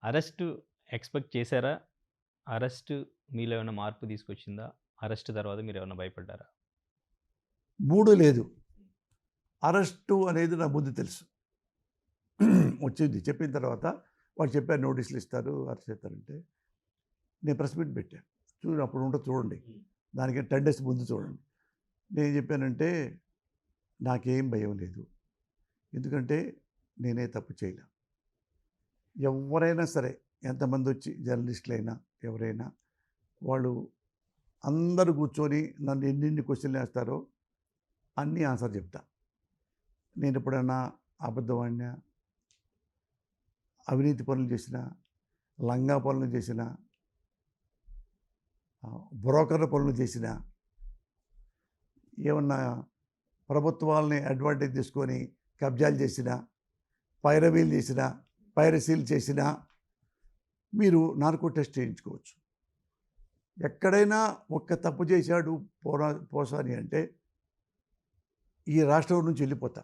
Arrest expect చేసారా? Arrest మీలో ఏమైనా మార్పు తీసుకొచ్చిందా? అరెస్ట్ తర్వాత మీరేమన్నా భయపడ్డారా? 3 లేదు. అరెస్టు అనేది నాకు ముందు తెలుసు. వచ్చింది. చెప్పిన తర్వాత వాళ్ళు చెప్పారు నోటీసులు ఇస్తారు, అరెస్ట్ చేస్తారంటే నేను ప్రెస్ మీట్ పెట్టా. చూడండి అప్పుడు ఉంటది చూడండి. దానికి 10 డేస్ ముందు చూడండి. నేనేం చెప్పానంటే నాకేం భయం లేదు. ఎందుకంటే నేనే తప్పు చేయలే. ఎవ్వరైనా సరే ఎంతమందొచ్చి జర్నలిస్టులైనా ఎవరైనా వాళ్ళు అందరూ కూర్చొని నన్ను ఎన్నెన్ని క్వెషన్‌లేస్తారో అన్నీ ఆన్సర్ చెప్తా. నేనెప్పుడన్నా అబద్ధం ఆడినా, అవినీతి పనులు చేసినా, లంగా పనులు చేసినా, బ్రోకర్ల పనులు చేసినా, ఏమన్నా ప్రభుత్వాల్ని అడ్వాంటేజ్ తీసుకొని కబ్జాలు చేసినా, పైరవీలు చేసినా, పైరసీలు చేసినా మీరు నార్కో టెస్ట్ చేయించుకోవచ్చు. ఎక్కడైనా ఒక్క తప్పు చేశాడు పోసాని అంటే ఈ రాష్ట్రం నుంచి వెళ్ళిపోతా.